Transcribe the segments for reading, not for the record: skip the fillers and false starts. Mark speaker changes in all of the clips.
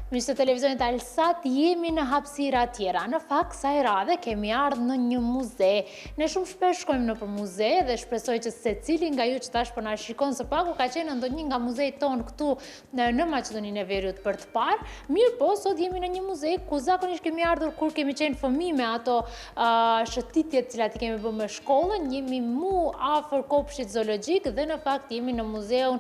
Speaker 1: Mishë të televizionit Alsat jemi në hapësira tjera. Në fakt, sa herë kemi ardhur në një muze. Ne shumë shpesh shkojmë nëpër muze dhe shpresoj që secili nga ju që tash po na shikon së paku ka qenë në ndonjë nga muzejt tonë këtu në Maqedoninë e Veriut për të parë. Mirë po, sot jemi në një muze ku zakonisht kemi ardhur kur kemi qenë fëmijë me ato shëtitjet të cilat i kemi bërë me shkollën. Jemi mu afër kopshtit zoologjik dhe në fakt jemi në muzeun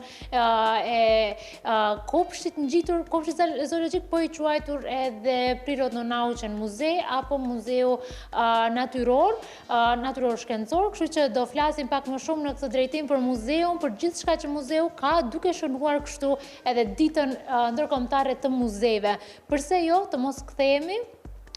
Speaker 1: kopshtit ngjitur, kopshtit zoologjik po i quajtur edhe Prirodno-naučen muzej apo muzeu natyror shkencor, kështu që do flasim pak më shumë në këtë drejtim për muzeun, për gjithçka që muzeu ka, duke shënuar kështu edhe ditën ndërkombëtare të muzeve. Përse jo, të mos kthehemi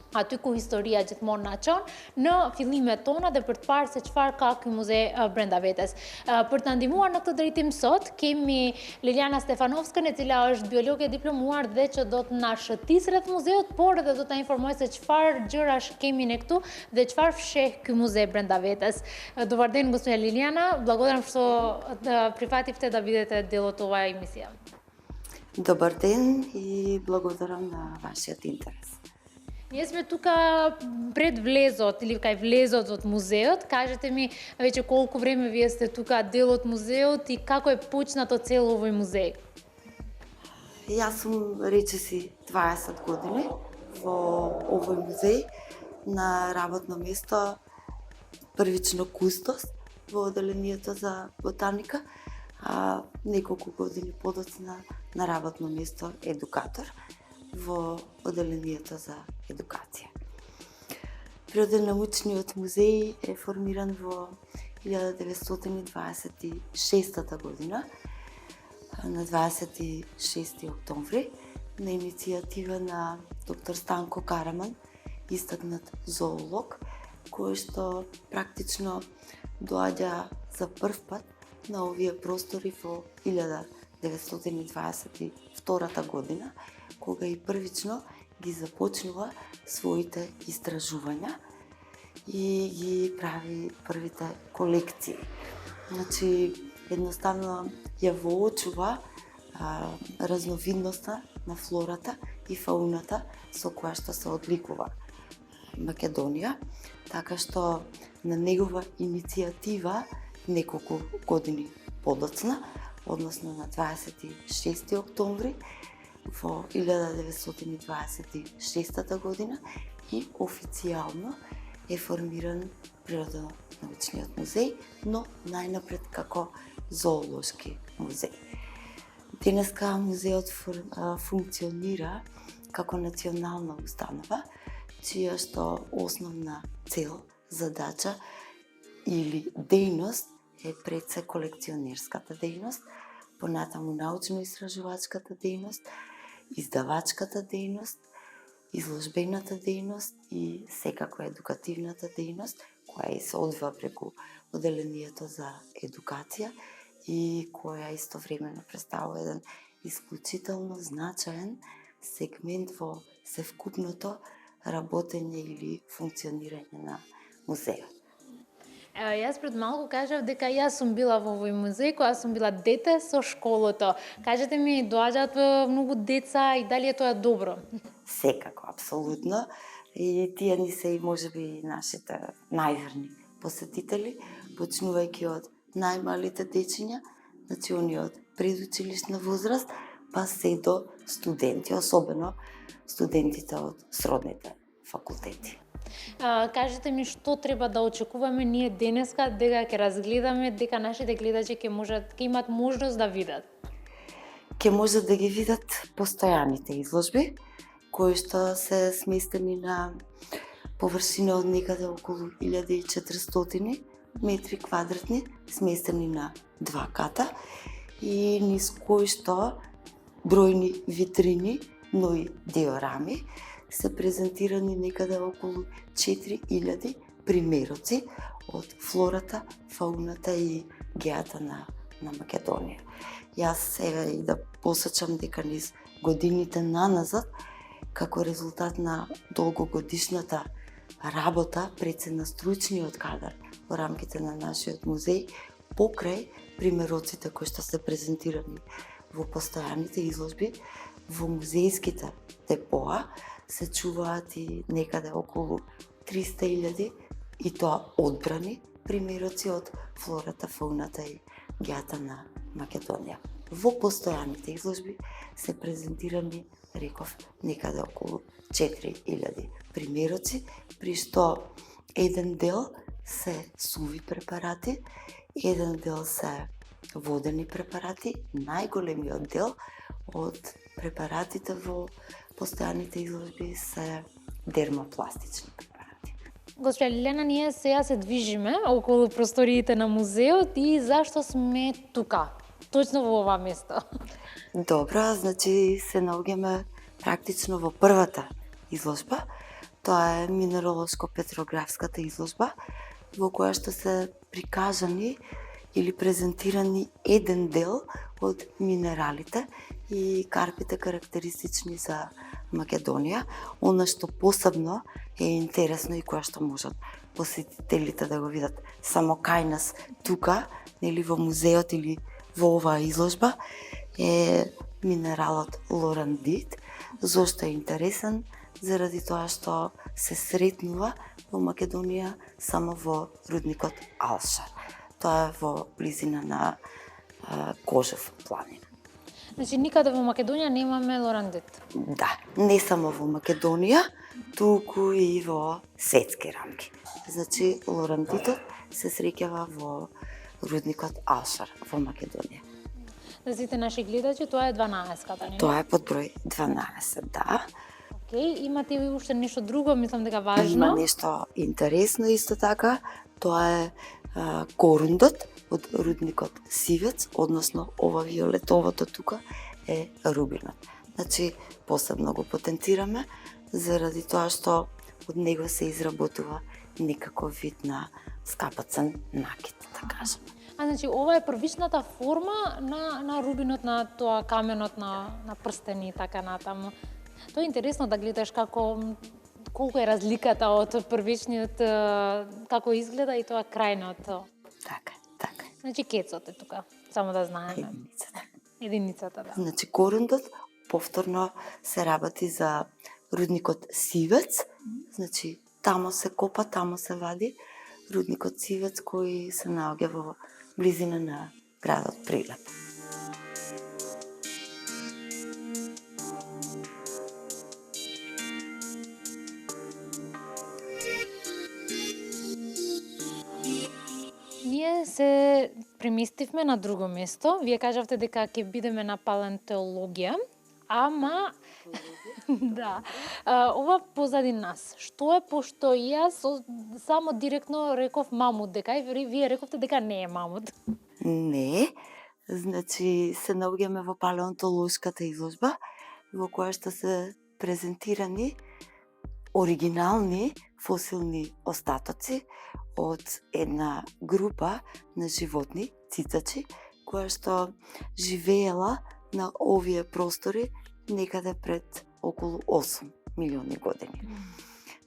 Speaker 1: aty ku historia gjithmonë na çon në fillimet tona dhe për të parë se çfarë ka ky muze brenda vetes. Për të ndihmuar në këtë drejtim sot kemi Liliana Stefanovskën, e cila është biologe diplomuar dhe që do të na shëtisë rreth muzeut, por edhe do ta informojë se çfarë gjërash kemi ne këtu dhe çfarë fsheh ky muze brenda vetes. Dobar den, gospođa Liliana, благодарам што прифативте да бидете дел од оваа емисија.
Speaker 2: Добар ден и благодарам на вашиот интерес.
Speaker 1: Ние сме тука пред влезот или кај влезот од музеот. Кажете ми веќе колку време вие сте тука дел од музеот и како е почнато цело овој музеј?
Speaker 2: Јас сум речиси 20 години во овој музеј на работно место првично кустос во оделението за ботаника, а неколку години подоцна на работно место едукатор во оделението за едукација. Природно-научниот музеј е формиран во 1926 година, на 26 октомври, на иницијатива на доктор Станко Караман, истакнат зоолог, кој што практично доаѓа за прв пат на овие простори во 1922 година, кога и првично ги започнува своите истражувања и ги прави првите колекции. Значи, едноставно ја воочува разновидноста на флората и фауната со која што се одликува Македонија, така што на негова иницијатива неколку години подоцна, односно на 26 октомври во 1926 година и официјално е формиран Природно-научниот музеј, но најнапред како зоолошки музеј. Денеска музеот функционира како национална установа, чија што основна цел, задача или дејност е пред се колекционерската дејност, понатаму научно-истражувачката дејност, издавачката дејност, изложбената дејност и секако едукативната дејност, која и се одвива преку оделението за едукација и која истовремено представува еден исклучително значаен сегмент во севкупното работење или функционирање на музеот.
Speaker 1: Јас пред малку кажав дека јас сум била во овој музеј кога сум била дете со школото. Кажете ми, доаѓаат многу деца и дали е тоа добро?
Speaker 2: Секако, апсолутно. И тие ни се и можеби нашите најверни посетители, почнувајќи од најмалите дечиња, значи они од предучилишна возраст, па се до студенти, особено студентите од сродните факултети.
Speaker 1: Кажете ми што треба да очекуваме ние денеска дека ќе разгледаме, дека нашите гледачи ќе имат можност да видат?
Speaker 2: Ќе можат да ги видат постојаните изложби, кои што се сместени на површина од некаде околу 1400 метри квадратни, сместени на 2 ката и низ кои што бројни витрини, но и диорами се презентирани некаде околу 4000 примероци од флората, фауната и геата на Македонија. Јас сега и да посечам дека низ годините наназад, како резултат на долгогодишната работа пред се на стручниот кадар во рамките на нашиот музеј, покрај примероците кои што се презентирани во постојаните изложби, во музејските депоа се чуваат и некаде околу 300.000 и тоа одбрани примероци од флората, фауната и геата на Македонија. Во постојаните изложби се презентирани, реков, некаде околу 4.000 примероци, при што еден дел се суви препарати, еден дел се водени препарати, најголемиот дел од препаратите во постојаните изложби се дермопластични препарати.
Speaker 1: Госпожа Лилена, ние сега се движиме околу просториите на музеот и зашто сме тука, точно во ова место?
Speaker 2: Добро, значи се наоѓаме практично во првата изложба. Тоа е минеролошко-петрографската изложба, во која што се прикажани или презентирани еден дел од минералите и карпите карактеристични за Македонија, она што посебно е интересно и која што можат посетителите да го видат само кај нас тука, нели во музеот или во оваа изложба, е минералот лорандит. Зошто е интересен? Заради тоа што се сретнува во Македонија само во рудникот Алшар. Тоа е во близина на Кожев планина.
Speaker 1: Значи, никаде во Македонија немаме лорандит?
Speaker 2: Да, не само во Македонија, туку и во светски рамки. Значи, лорандитот се среќава во рудникот Алшар во Македонија.
Speaker 1: За сите наши гледачи, тоа е 12-ката, не?
Speaker 2: Тоа е под број 12, да.
Speaker 1: Океј, имате и уште нешто друго, мислам дека важно?
Speaker 2: Има нешто интересно исто така, тоа е корундот од рудникот Сивец, односно ова виолетовото тука е рубинот. Значи, посебно го потенцираме, заради тоа што од него се изработува некаков вид на скапацен накит, да кажем.
Speaker 1: Значи, ова е првичната форма на рубинот, на тоа каменот на прстени и така натаму. Тоа е интересно да гледаш колку е разликата од првичниот, како изгледа и тоа крајното.
Speaker 2: Така.
Speaker 1: Значи, кецот е тука, само да знаеме. Единицата, да.
Speaker 2: Значи, корундот повторно се работи за рудникот Сивец. Значи, тамо се копа, тамо се вади рудникот Сивец, кој се наоѓа во близина на градот Прилеп.
Speaker 1: Ние се преместивме на друго место. Вие кажавте дека ќе бидеме на палеонтологија, ама да, ова позади нас. Што е, пошто јас само директно реков мамут, дека вие рековте дека не е мамут.
Speaker 2: Не, значи се наоѓаме во палеонтолошката изложба, во која што се презентирани оригинални фосилни остатоци од една група на животни, цицачи, која што живеела на овие простори некаде пред околу 8 милиони години.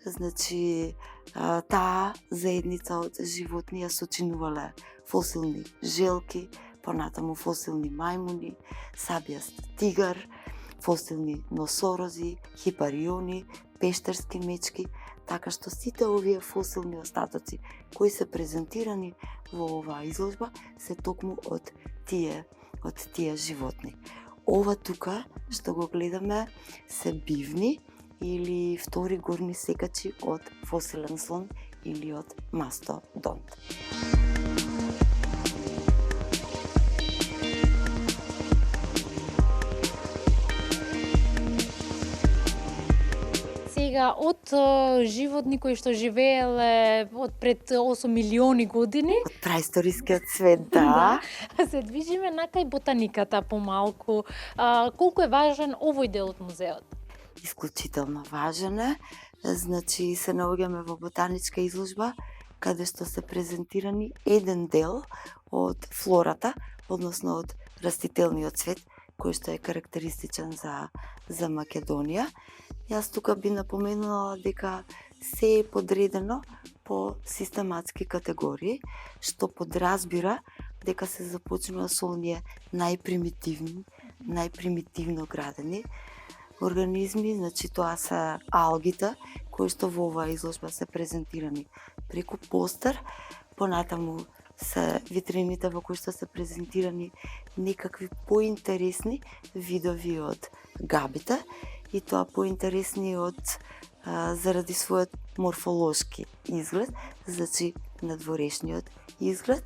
Speaker 2: Значи, таа заедница од животни ја сочинувале фосилни желки, понатаму фосилни мајмуни, сабијаст тигар, фосилни носорози, хипариони, пештерски мечки, така што сите овие фосилни остатоци кои се презентирани во оваа изложба се токму од тие животни. Ова тука што го гледаме се бивни или втори горни секачи од фосилен слон или од мастодонт.
Speaker 1: Сега, од животни кои што живееле од пред 8 милиони години,
Speaker 2: Од праисторискиот свет, да.
Speaker 1: се движиме на кај ботаниката помалку. Колку е важен овој дел од музеот?
Speaker 2: Исклучително важен е. Значи, се наоѓаме во ботаничка изложба, каде што се презентирани еден дел од флората, односно од растителниот свет, кој што е карактеристичен за Македонија. Јас тука би напоменала дека се е подредено по систематски категории, што подразбира дека се започнува со оние најпримитивно градени организми, значи тоа се алгите, кои што во оваа изложба се презентирани преку постер. Понатаму се витрините во кои што се презентирани некакви поинтересни видови од габите, и тоа поинтересни заради својот морфолошки изглед, значи надворешниот изглед.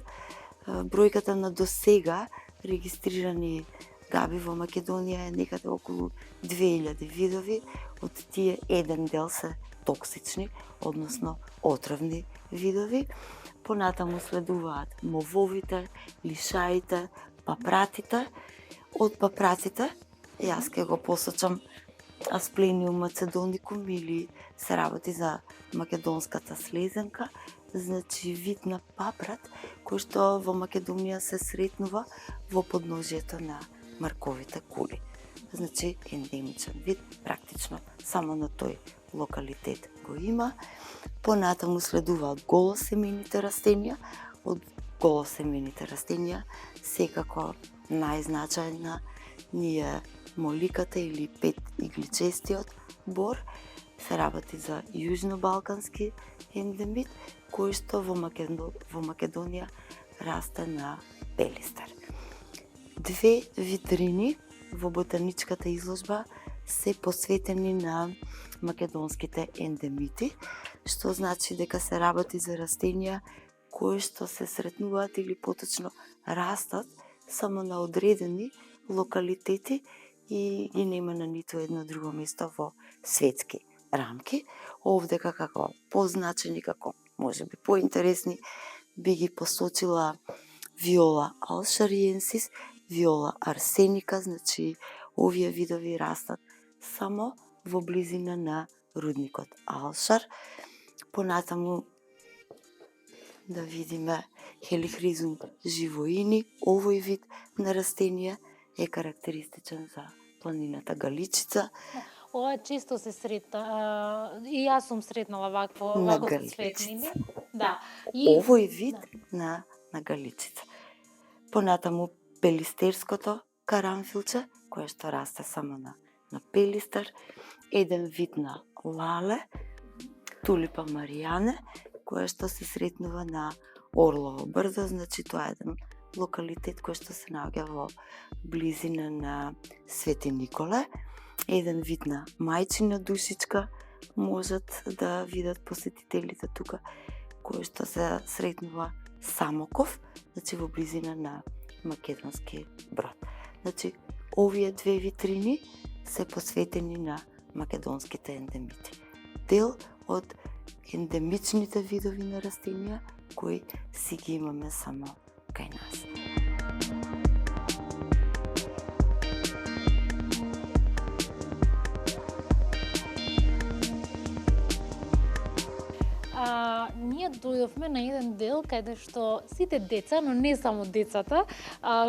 Speaker 2: Бројката на досега регистрирани габи во Македонија е некаде околу 2000 видови, од тие еден дел се токсични, односно отровни видови. Понатаму следуваат мововите, лишаите, папратите. Од папратите, јас ќе го посочам Асплениум macеdonicum, или се работи за македонската слезенка, значи вид на папрат кој што во Македонија се сретнува во подножјето на марковите кули. Значи ендемичен вид, практично само на тој локалитет го има. Понатаму следуваат голосемените растенија. Од голосемените растенија секако најзначајна ни е моликата или петигличестиот бор. Се работи за јужно-балкански ендемит, кој што во Македонија расте на Пелистер. Две витрини во ботаничката изложба се посветени на македонските ендемити, што значи дека се работи за растенија кои што се сретнуваат или поточно растат само на одредени локалитети и ги нема на ниту едно друго место во светски рамки. Овдека како позначени, како можеби поинтересни, би ги посочила Виола алшариенсис, Виола арсеника, значи овие видови растат само во близина на рудникот Алшар. Понатаму да видиме Хелихризум живоини. Овој вид на растение е карактеристичен за планината Галичица.
Speaker 1: Ова често се сретна, и јас сум сретнала вакво цветнини. Да.
Speaker 2: Овој вид на Галичица. Понатаму Пелистерското карамфилче, кое што расте само на Пелистер, еден вид на лале, Тулипа маријане, кое што се сретнува на Орлово брдо, значи тоа е еден локалитет кој што се наоѓа во близина на Свети Николе. Еден вид на мајчина душичка можат да видат посетителите тука, кој што се сретнува Самоков, значи во близина на Македонски Брод. Значи, овие две витрини се посветени на македонските ендемити. Дел од ендемичните видови на растенија кои си ги имаме само кај нас.
Speaker 1: Ние дојдовме на еден дел каде што сите деца, но не само децата,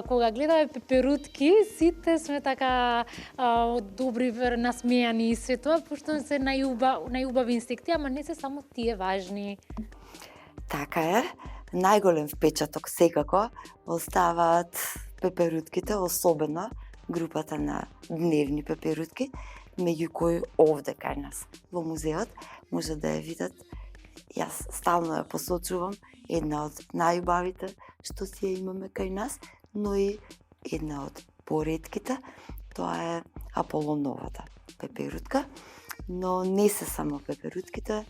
Speaker 1: кога гледаме пеперутки, сите сме така добри, насмејани и се тоа, пошто се најубави инсекти, ама не се само тие важни.
Speaker 2: Така е. Најголем впечаток секако оставаат пеперутките, особено групата на дневни пеперутки, меѓу кои овде кај нас во музеот може да ја видат. Јас стално ја посочувам, една од најубавите што си ја имаме кај нас, но и една од поретките, тоа е Аполоновата пеперутка, но не се само пеперутките,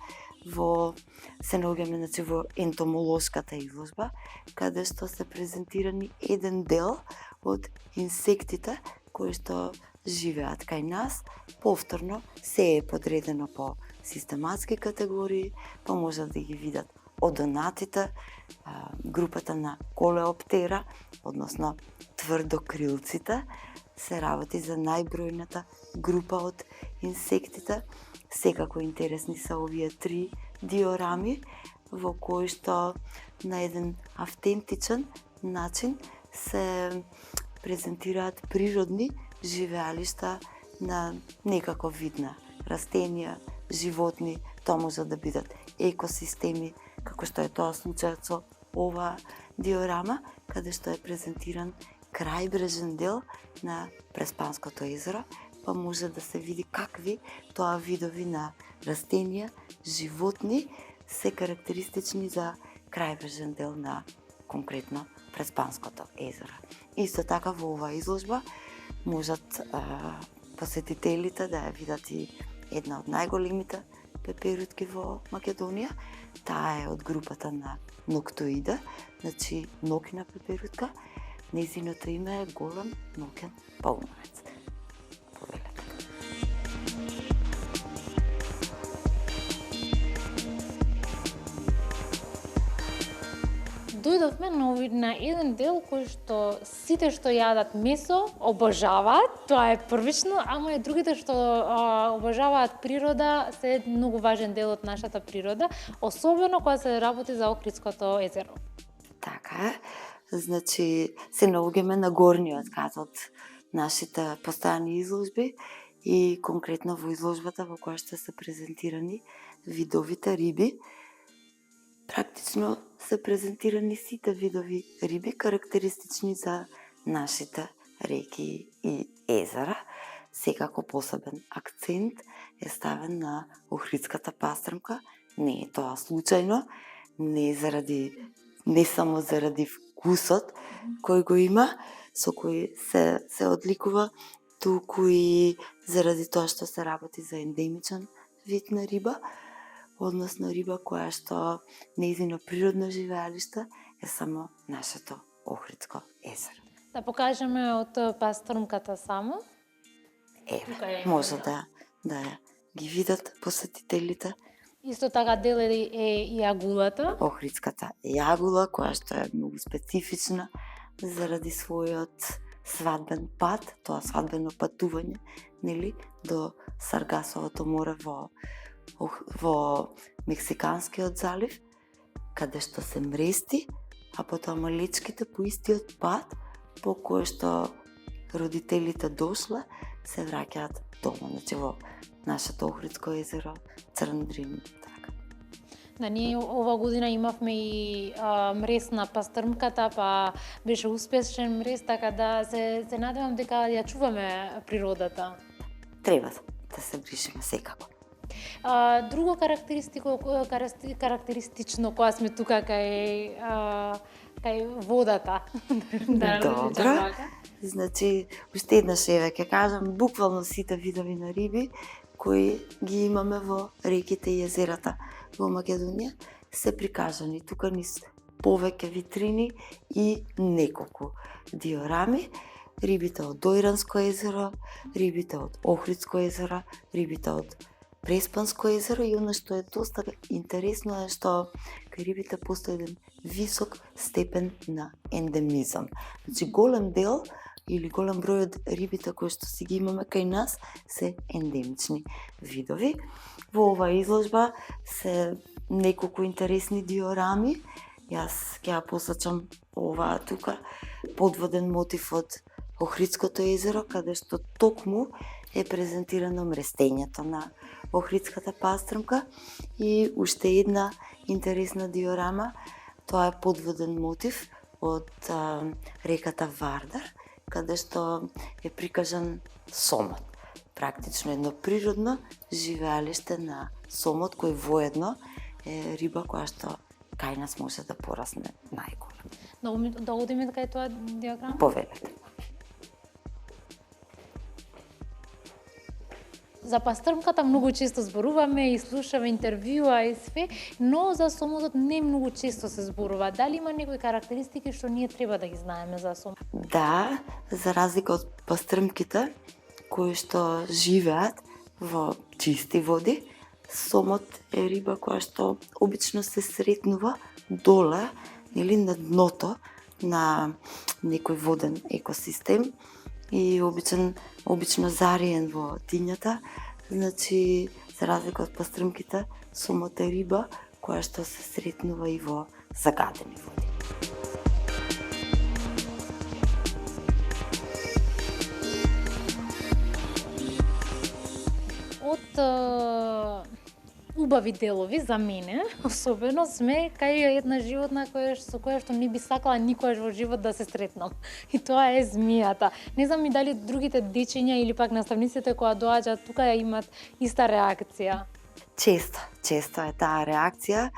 Speaker 2: се наоѓаме во ентомолошката изложба, каде што се презентирани еден дел од инсектите кои што живеат кај нас. Повторно се е подредено по систематски категории, па може да ги видат одонатите, групата на Колеоптера, односно тврдокрилците. Се работи за најбројната група од инсектите. Секако интересни се овие три диорами, во кои што на еден автентичен начин се презентираат природни живеалишта на некаков вид на растенија, животни. Тоа може да бидат екосистеми, како што е тоа случајот со оваа диорама, каде што е презентиран крајбрежен дел на Преспанското езеро, па може да се види какви тоа видови на растенија, животни се карактеристични за крајбрежен дел на конкретно Преспанското езеро. Исто така во оваа изложба можат посетителите да ја видат и една од најголемите пеперутки во Македонија. Таа е од групата на Ноктоида, значи нокина пеперутка. Нејзиното име е голем нокен паунец. Повелете.
Speaker 1: Дојдовме на еден дел кој што сите што јадат месо обожаваат, тоа е првично, ама и другите што обожаваат природа се многу важен дел од нашата природа, особено кога се работи за Охридското езеро.
Speaker 2: Така е. Значи, се наоѓаме на горниот кат од нашите постојани изложби и конкретно во изложбата во која што се презентирани видовите риби. Практично се презентирани сите видови риби карактеристични за нашите реки и езера. Секако посебен акцент е ставен на Охридската пастрмка. Не е тоа случајно, не само заради вкусот кој го има, со кој се одликува, туку и заради тоа што се работи за ендемичен вид на риба, односно риба која што нејзино природно живеалиште е само нашето Охридско езеро.
Speaker 1: Да покажеме од пастрмката само.
Speaker 2: Може да ги видат посетителите.
Speaker 1: Исто така дел е и јагулата.
Speaker 2: Охридската јагула, која што е многу специфична заради својот свадбен пат, тоа свадбено патување, нели, до Саргасовото море во Мексиканскиот залив, каде што се мрести, а потоа малечките по истиот пат по кој што родителите дошле, се враќаат дома, значи во нашето Охридско езеро, Црн Дрин, така.
Speaker 1: Да, ние ова година имавме и мрез на пастрмката, па беше успешен мрез, така да се надевам дека ја чуваме природата.
Speaker 2: Треба да се грижиме секако.
Speaker 1: Друго карактеристично кога сме тука кај водата.
Speaker 2: Добро. Значи, уште еднаш ќе кажам, буквално сите видови на риби кои ги имаме во реките и езерата во Македонија се прикажани тука низ повеќе витрини и неколку диорами. Рибите од Дојранско езеро, рибите од Охридско езеро, рибите од Преспанско езеро и она што е доста интересно е што кај рибите постои еден висок степен на ендемизам. Значи голем дел или голем број од рибите кои што си ги имаме кај нас се ендемични видови. Во оваа изложба се неколку интересни диорами. Јас ќе ја посачам оваа тука подводен мотив од Охридското езеро, каде што токму е презентирано мрестењето на Охридската пастрмка и уште една интересна диорама, тоа е подводен мотив од реката Вардар, каде што е прикажан сомот. Практично едно природно живеалиште на сомот, кој воедно е риба која што кај нас може да порасне најголем.
Speaker 1: Да одиме кај тоа диаграма?
Speaker 2: Повелете.
Speaker 1: За пастрмката многу често зборуваме и слушаме интервјуа и све, но за сомотот не многу често се зборува. Дали има некои карактеристики што ние треба да ги знаеме за сомот?
Speaker 2: Да, за разлика од пастрмките кои што живеат во чисти води, сомот е риба која што обично се сретнува доле, или на дното на некој воден екосистем и обично зариен во тињата. Значи, за разлика од пастрмките, сомот е риба која што се сретнува и во загадени води.
Speaker 1: убави делови за мене, особено сме кај една животна со која што не би сакала никогаш во живот да се сретнам. И тоа е змијата. Не знам и дали другите дечиња или пак наставниците кога доаѓаат тука имаат иста реакција.
Speaker 2: Често е таа реакција,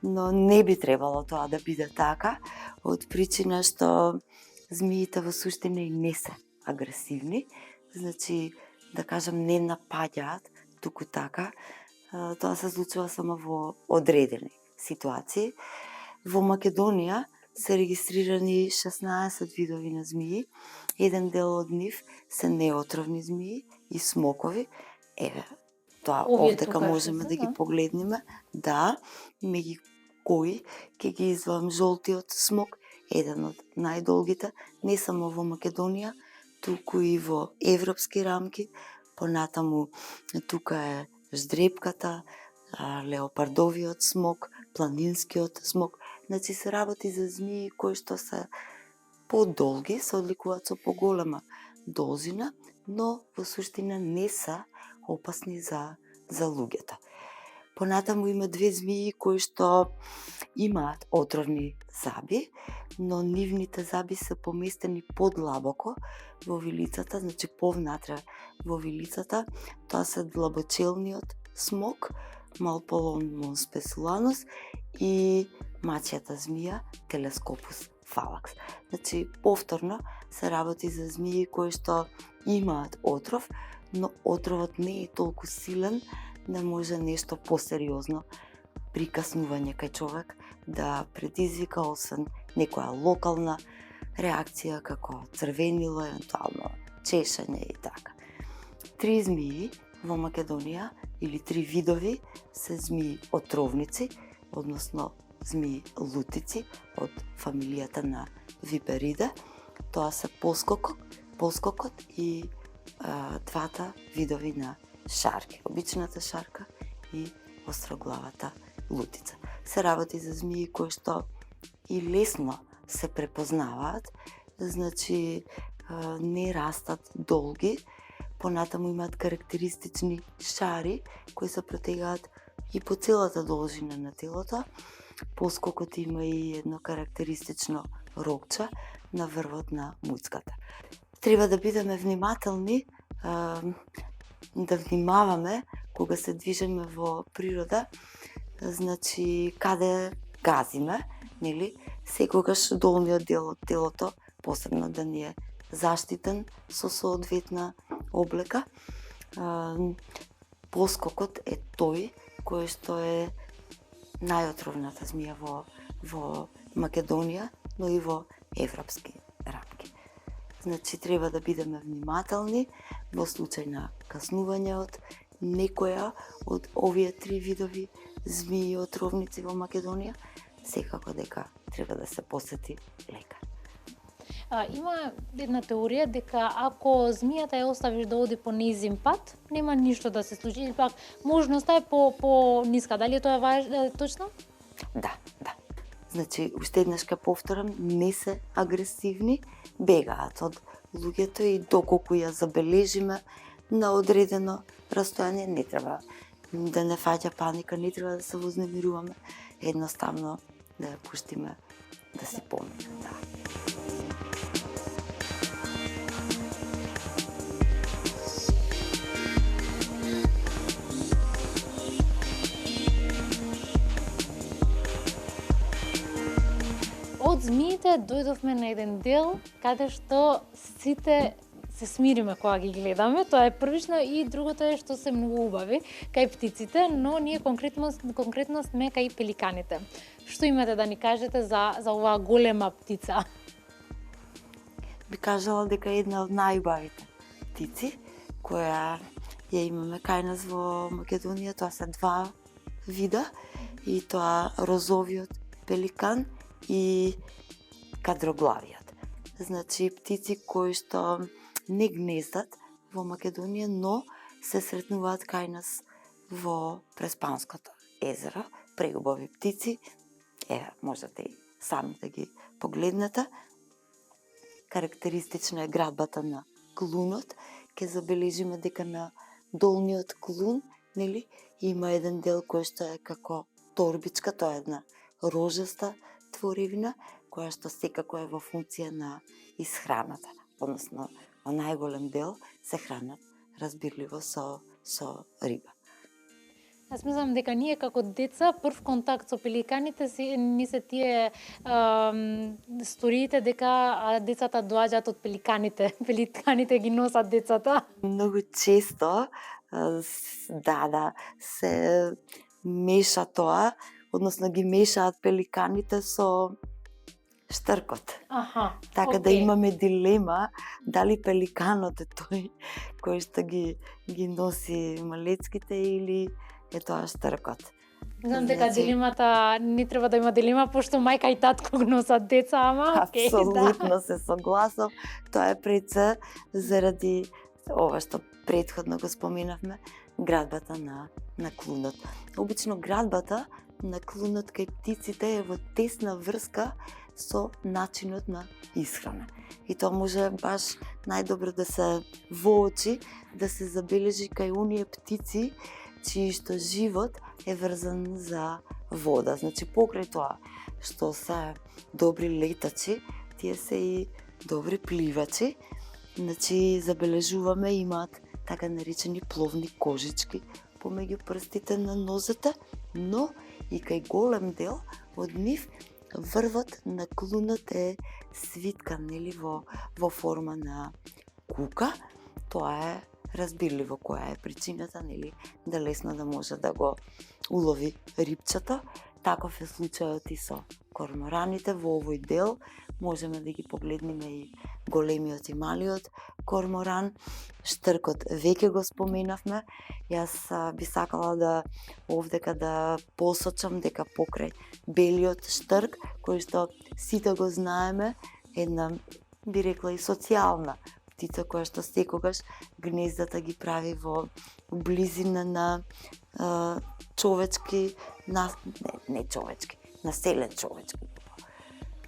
Speaker 2: но не би требало тоа да биде така, од причина што змиите во суштина и не се агресивни, значи, да кажам, не напаѓаат, туку така, тоа се случува само во одредени ситуации. Во Македонија се регистрирани 16 видови на змии, еден дел од нив се неотровни змии и смокови. Еве, тоа овдека можеме да ги погледнеме. Да, меѓу кои ќе ги извам жолтиот смок, еден од најдолгите, не само во Македонија, туку и во европски рамки. Понатаму тука е ждрепката, леопардовиот смок, планинскиот смок. Значи се работи за змии кои што се подолги, се одликуваат со поголема должина, но во суштина не се опасни за луѓето. Понатаму има две змии кои што имаат отровни заби, но нивните заби се поместени подлабоко во вилицата, значи повнатре во вилицата. Тоа се длабочелниот смок, Малполон спесуланус, и мачјата змија Телескопус фалакс. Значи, повторно се работи за змии кои што имаат отров, но отровот не е толку силен да може нешто посериозно прикаснување кај човек да предизвика, освен некоја локална реакција како црвенило, евентуално чешање и така. 3 змии во Македонија, или 3 видови, се змии отровници, односно змии лутици од фамилијата на Випериде. Тоа се поскокот и двата видови на шарки, обичната шарка и остроглавата лутица. Се работи за змии кои што и лесно се препознаваат, значи не растат долги, понатаму имаат карактеристични шари кои се протегаат и по целата должина на телото. Поскокот има и едно карактеристично рогче на врвот на муцката. Треба да бидеме внимателни, да внимаваме кога се движиме во природа, значи каде газиме, нели? Секогаш долниот дел од телото посебно да ни е заштитен со соодветна облека. Поскокот е тој кој што е најотровната змија во Македонија, но и во европски рамки. Значи треба да бидеме внимателни во случај на каснување од некоја од овие 3 видови змии отровници во Македонија, секако дека треба да се посети лекар.
Speaker 1: Има една теорија дека ако змијата ја оставиш да оди по нејзин пат, нема ништо да се случи, или пак можноста е по ниска. Дали е тоа точно?
Speaker 2: Да. Значи, уште еднаш ке повторам, не се агресивни, бегаат од луѓето и доколку ја забележиме на одредено растојание, не треба да не фаќа паника, не треба да се вознемируваме, едноставно да ја пуштиме да си помине. Да.
Speaker 1: Од змиите дојдовме на еден дел каде што сите се смириме кога ги гледаме. Тоа е првично, и другото е што се многу убави кај птиците, но ние конкретно сме кај пеликаните. Што имате да ни кажете за оваа голема птица?
Speaker 2: Би кажала дека е една од најубавите птици која ја имаме кај нас во Македонија. Тоа се 2 вида, и тоа розовиот пеликан и кадроглавиот. Значи птици кои што не гнездат во Македонија, но се сретнуваат кај нас во Преспанското езеро. Преубави птици, можете и сами да ги погледнете. Карактеристична е градбата на клунот. Ке забележиме дека на долниот клун нели, има еден дел кој што е како торбичка, тоа е една рожеста творевина, која што секако е во функција на исхраната, односно во најголем дел се хранат разбирливо со риба.
Speaker 1: Јас мислам дека ние како деца прв контакт со пеликаните ни се тие сториите дека децата доаѓаат од пеликаните. Пеликаните ги носат децата.
Speaker 2: Многу често се меша тоа, односно ги мешаат пеликаните со штркот. Така да имаме дилема дали пеликанот е тој кој што ги носи малецките или е тоа штркот.
Speaker 1: Знам дека дилемата не треба да има дилема, пошто мајка и татко го носат деца, ама
Speaker 2: апсолутно се согласам. Тоа е пред се заради ова што претходно го споменавме, градбата на клунот. Обично градбата на клунот кај птиците е во тесна врска со начинот на исхрана. И тоа може баш најдобро да се воочи, да се забележи кај оние птици чиј што живот е врзан за вода. Значи, покрај тоа што се добри летачи, тие се и добри пливачи. Значи, забележуваме имаат така наречени пловни кожички помеѓу прстите на нозете, но и кај голем дел од нив врвот на клунот е свиткан, нели, во форма на кука. Тоа е разбирливо која е причината, нели, да лесно да може да го улови рибчето. Таков е случајот и со кормораните. Во овој дел можеме да ги погледнеме и големиот и малиот корморан. Штркот веќе го споменавме. Јас би сакала да овдека да посочам дека покрај белиот штрк, кој што сите го знаеме, една би рекла и социјална птица која што секогаш гнездата ги прави во близина на човечки,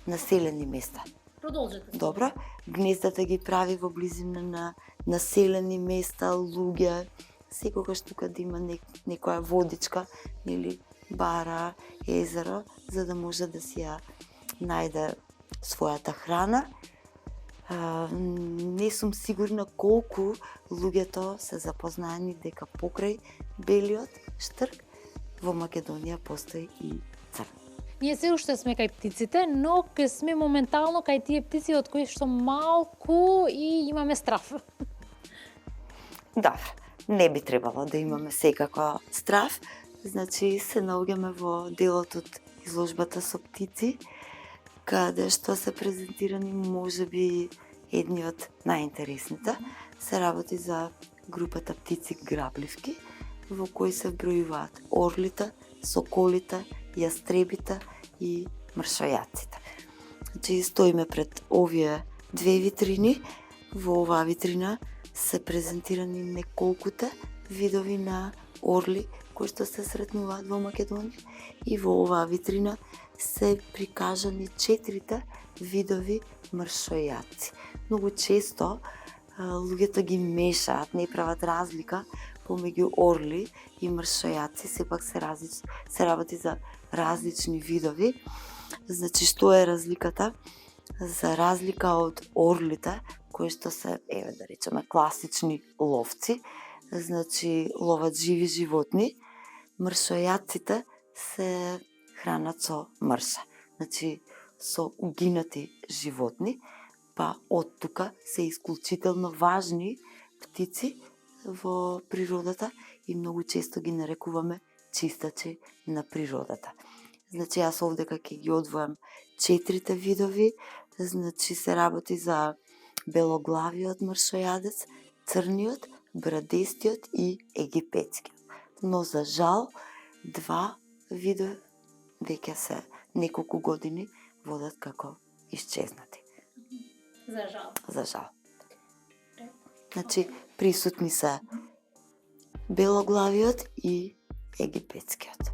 Speaker 2: населени места.
Speaker 1: Продолжете.
Speaker 2: Добро, гнездата ги прави во близина на населени места, луѓе, секогаш тука да има некоја водичка или бара, езеро, за да може да си ја најде својата храна. Не сум сигурна колку луѓето се запознаени дека покрај белиот штрк во Македонија постои и црн.
Speaker 1: Ние се уште сме кај птиците, но ке сме моментално кај тие птици од кои што малку и имаме страф.
Speaker 2: Добро, не би требало да имаме секако страф. Значи се наоѓаме во делот од изложбата со птици, каде што се презентирани можеби едни од најинтересните. Се работи за групата птици грабливки, во кои се вбројуваат орлите, соколите, јастребите и мршојаците. Значи стоиме пред овие две витрини. Во оваа витрина се презентирани неколкуте видови на орли кои што се сретнуваат во Македонија, и во оваа витрина се прикажани 4 видови мршојаци. Многу често луѓето ги мешаат, не прават разлика помеѓу орли и мршојаци, сепак се работи за различни видови. Значи, што е разликата? За разлика од орлите, кои што се, да речеме, класични ловци, значи ловат живи животни, мршојаците се хранат со мрша, значи со угинати животни, па од тука се исклучително важни птици во природата и многу често ги нарекуваме чистачи на природата. Значи, јас овдека ќе ги одвојам 4 видови. Значи, се работи за белоглавиот мршојадец, црниот, брадестиот и египетскиот. Но за жал, 2 видови веќе се неколку години водат како исчезнати.
Speaker 1: За жал.
Speaker 2: За жал. Значи, присутни се белоглавиот и египетскиот.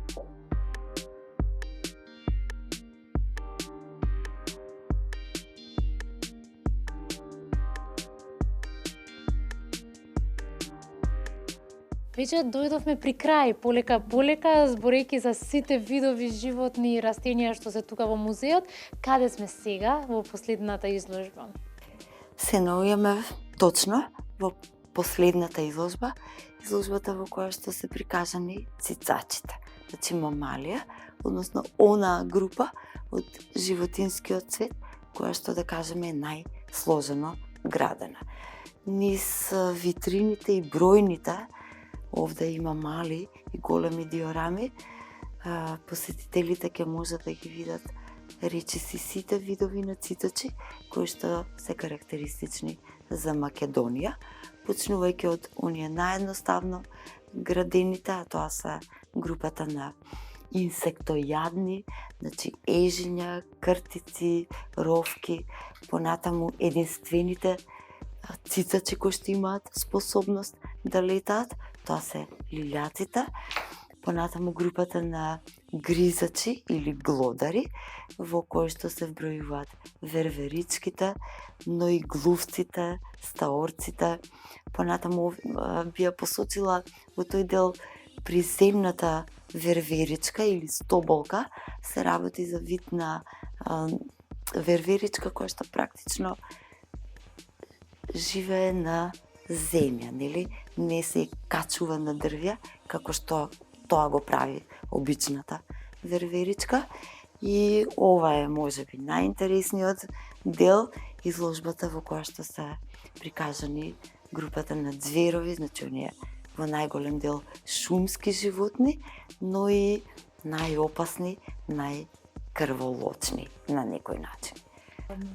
Speaker 1: Веќе дојдовме при крај, полека зборејќи за сите видови животни и растенија што се тука во музеот. Каде сме сега во последната изложба?
Speaker 2: Се наоѓаме точно во последната изложба, изложбата во која што се прикажани цицачите, значи мамалија, односно она група од животинскиот свет која што да кажеме е најсложено градена. Низ витрините и бројните, овде има мали и големи диорами, посетителите ќе можат да ги видат речиси сите видови на цицачи кои што се карактеристични за Македонија, почнувајќи од оние наједноставно градените, а тоа се групата на инсектојадни, значи ежиња, кртици, ровки, понатаму единствените цицачи кои што имаат способност да летаат, тоа се лилјаците, понатаму групата на гризачи или глодари, во кои што се вбројуваат верверичките, но и глувците, стаорците. Понатаму би ја посочила во тој дел приземната верверичка или стоболка, се работи за вид на верверичка која што практично живее на земја, нели? Не се качува на дрвја, како што тоа го прави обичната верверичка. И ова е можеби најинтересниот дел, изложбата во која што се прикажани групата на ѕверови, значи оние во најголем дел шумски животни, но и најопасни, најкрволочни на некој начин.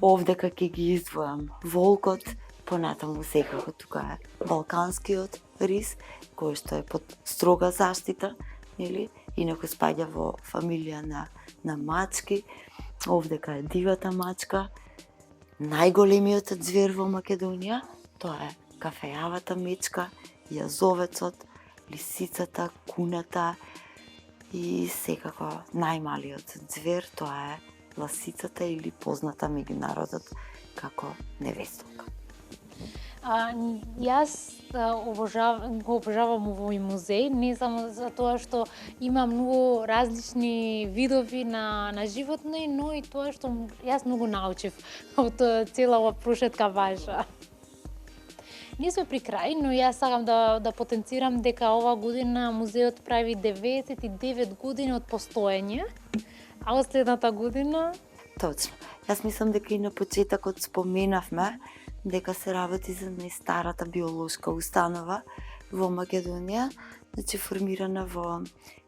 Speaker 2: Овдека ќе ги издвојам волкот, понатаму секако тука е балканскиот рис, кој што е под строга заштита, нели? Инаку спаѓа во фамилија на мачки. Овдека е дивата мачка, најголемиот ѕвер во Македонија, тоа е кафејавата мечка, јазовецот, лисицата, куната и секако најмалиот ѕвер, тоа е ласицата или позната меѓу народот како невестолка.
Speaker 1: Јас го обожавам овој музеј, не само за тоа што има многу различни видови на животни, но и тоа што јас многу научив од цела ова прошетка ваша. Ние сме при крај, но јас сакам да потенцирам дека ова година музеот прави 99 години од постоење, а од следната година...
Speaker 2: Точно. Јас мислам дека и на почетокот споменавме дека се работи за најстарата биолошка установа во Македонија, значи формирана во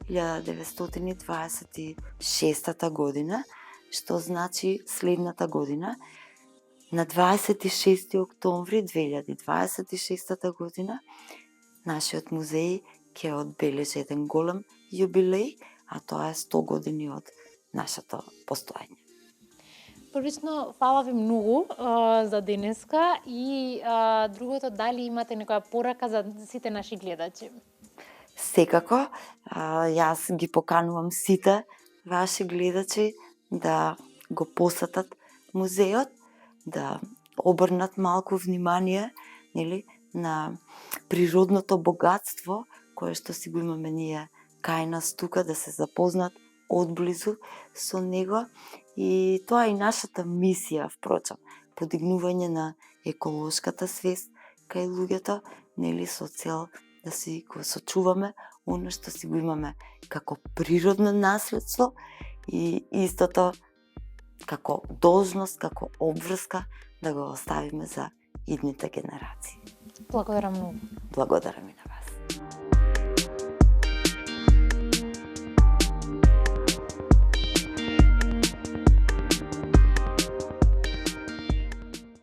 Speaker 2: 1926 година, што значи следната година, на 26 октомври 2026 година, нашиот музеј ќе одбележи еден голем јубилеј, а тоа е 100 години од нашето постоење.
Speaker 1: Првично, фала ви многу за денеска и другото, дали имате некоја порака за сите наши гледачи?
Speaker 2: Секако, јас ги поканувам сите ваши гледачи да го посетат музеот, да обрнат малку внимание, нели, на природното богатство кое што си го имаме ние кај нас тука, да се запознат одблизу со него. И тоа е и нашата мисија, впрочем, подигнување на еколошката свест кај луѓето, нели, со цел да си го сочуваме оно што си го имаме како природно наследство и истото како должност, како обврска да го оставиме за идните генерации.
Speaker 1: Благодарам многу.
Speaker 2: Благодарам и на